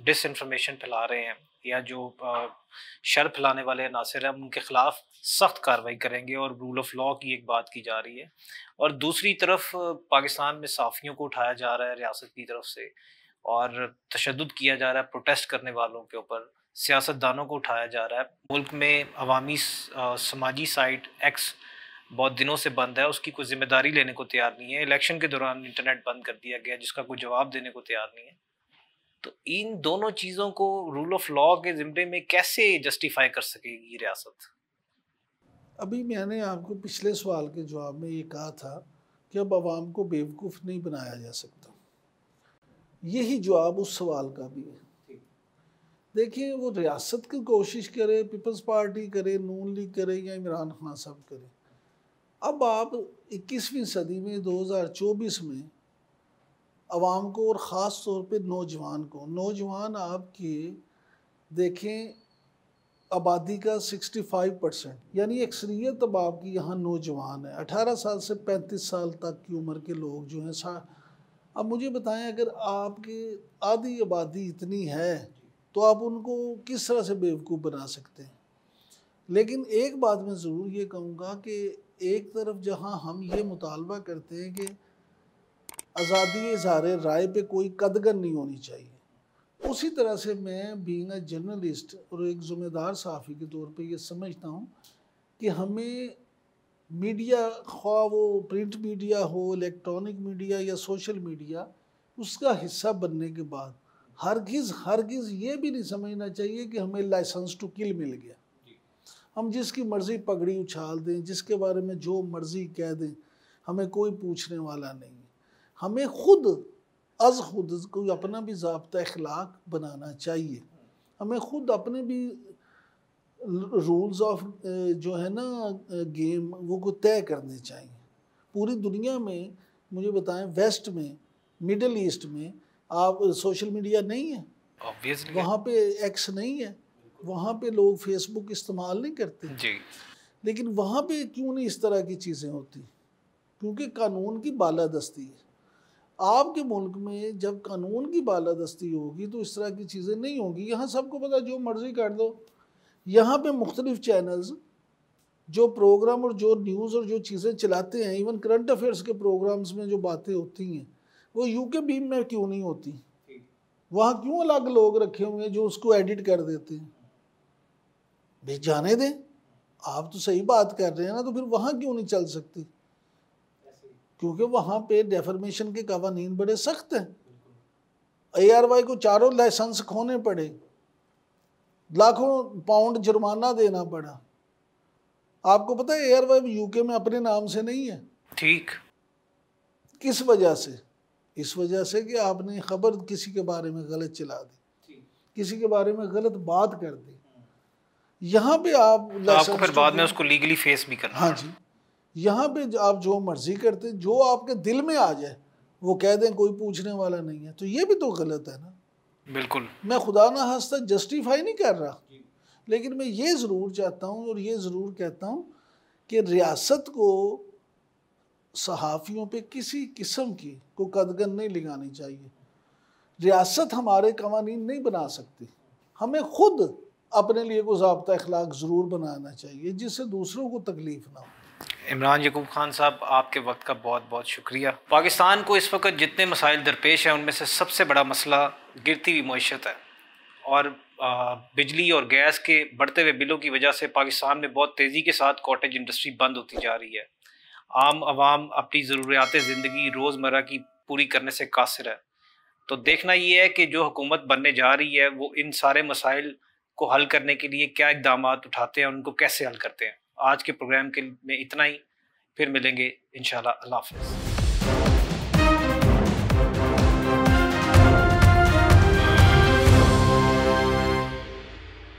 डिस इन्फॉर्मेशन फैला रहे हैं या जो शर फैलाने वाले अनासर हैं उनके ख़िलाफ़ सख्त कार्रवाई करेंगे और रूल ऑफ लॉ की एक बात की जा रही है। और दूसरी तरफ पाकिस्तान में सहाफ़ियों को उठाया जा रहा है रियासत की तरफ से और तशद्दुद किया जा रहा है प्रोटेस्ट करने वालों के ऊपर, सियासतदानों को उठाया जा रहा है। मुल्क में अवामी समाजी साइट एक्स बहुत दिनों से बंद है, उसकी कोई जिम्मेदारी लेने को तैयार नहीं है। इलेक्शन के दौरान इंटरनेट बंद कर दिया गया जिसका कोई जवाब देने को तैयार नहीं है। तो इन दोनों चीज़ों को रूल ऑफ लॉ के ज़िम्मे में कैसे जस्टिफाई कर सकेगी रियासत? अभी मैंने आपको पिछले सवाल के जवाब में ये कहा था कि अब आवाम को बेवकूफ़ नहीं बनाया जा सकता। यही जवाब उस सवाल का भी है। देखिए, वो रियासत की कोशिश करे, पीपल्स पार्टी करे, नून लीग करे या इमरान खान साहब करे। अब आप 21वीं सदी में 2024 में आवाम को और ख़ास तौर पे नौजवान आपके देखें आबादी का 65%, यानी अक्सरियत अब आपकी यहाँ नौजवान है। 18 साल से 35 साल तक की उम्र के लोग जो हैं। अब मुझे बताएं, अगर आपके आधी आबादी इतनी है तो आप उनको किस तरह से बेवकूफ़ बना सकते हैं। लेकिन एक बात मैं ज़रूर ये कहूँगा कि एक तरफ जहाँ हम ये मुतालबा करते हैं कि आज़ादी इज़हार राय पे कोई कदगन नहीं होनी चाहिए, उसी तरह से मैं बीइंग अ जर्नलिस्ट और एक ज़िम्मेदार सहाफ़ी के तौर पे ये समझता हूँ कि हमें मीडिया, ख्वाह वो प्रिंट मीडिया हो, इलेक्ट्रॉनिक मीडिया या सोशल मीडिया, उसका हिस्सा बनने के बाद हरगिज़ ये भी नहीं समझना चाहिए कि हमें लाइसेंस टू किल मिल गया। हम जिसकी मर्ज़ी पगड़ी उछाल दें, जिसके बारे में जो मर्ज़ी कह दें, हमें कोई पूछने वाला नहीं है। हमें खुद कोई अपना भी ज़ाब्ता अखलाक बनाना चाहिए। हमें खुद अपने भी रूल्स ऑफ जो है ना गेम वो को तय करने चाहिए। पूरी दुनिया में मुझे बताएं, वेस्ट में, मिडल ईस्ट में आप सोशल मीडिया नहीं है, वहाँ पे एक्स नहीं है, वहाँ पे लोग फेसबुक इस्तेमाल नहीं करते जी। लेकिन वहाँ पे क्यों नहीं इस तरह की चीज़ें होती? क्योंकि कानून की बालादस्ती है। आपके मुल्क में जब कानून की बालादस्ती होगी तो इस तरह की चीज़ें नहीं होंगी। यहाँ सबको पता, जो मर्ज़ी कर दो। यहाँ पे मुख्तलिफ चैनल्स जो प्रोग्राम और जो न्यूज़ और जो चीज़ें चलाते हैं, इवन करंट अफेयर्स के प्रोग्राम्स में जो बातें होती हैं वो यूके बीम में क्यों नहीं होती? वहाँ क्यों अलग लोग रखे हुए हैं जो उसको एडिट कर देते हैं? भाई जाने दें, आप तो सही बात कर रहे हैं ना, तो फिर वहाँ क्यों नहीं चल सकती? क्योंकि वहाँ पे डेफर्मेशन के कवानीन बड़े सख्त हैं। ARY को 4 लाइसेंस खोने पड़े, लाखों पाउंड जुर्माना देना पड़ा। आपको पता है ARY यूके में अपने नाम से नहीं है। ठीक। किस वजह से? इस वजह से कि आपने खबर किसी के बारे में गलत चला दी, किसी के बारे में गलत बात कर दी। यहाँ पे आपको फिर बाद में उसको लीगली फेस भी करना। हाँ जी, यहाँ पे आप जो मर्जी करते, जो आपके दिल में आ जाए वो कह दें, कोई पूछने वाला नहीं है, तो ये भी तो गलत है ना। बिल्कुल। मैं खुदा ना हंसता जस्टिफाई नहीं कर रहा, लेकिन मैं ये ज़रूर चाहता हूँ और ये ज़रूर कहता हूँ कि रियासत को सहाफ़ियों पे किसी किस्म की को कदगन नहीं लगानी चाहिए। रियासत हमारे कवानीन नहीं बना सकती, हमें खुद अपने लिए को ज़ाब्ता अखलाक ज़रूर बनाना चाहिए जिससे दूसरों को तकलीफ़ ना हो। इमरान याकूब खान साहब, आपके वक्त का बहुत बहुत शुक्रिया। पाकिस्तान को इस वक्त जितने मसाइल दरपेश हैं उनमें से सबसे बड़ा मसला गिरती हुई मईशत है, और बिजली और गैस के बढ़ते हुए बिलों की वजह से पाकिस्तान में बहुत तेज़ी के साथ कॉटेज इंडस्ट्री बंद होती जा रही है। आम आवाम अपनी ज़रूरियात ज़िंदगी रोज़मर्रा की पूरी करने से कासिर है। तो देखना ये है कि जो हुकूमत बनने जा रही है वो इन सारे मसाइल को हल करने के लिए क्या इक़दाम उठाते हैं, उनको कैसे हल करते हैं। आज के प्रोग्राम के में इतना ही, फिर मिलेंगे इंशाल्लाह। अल्लाह हाफ़िज़।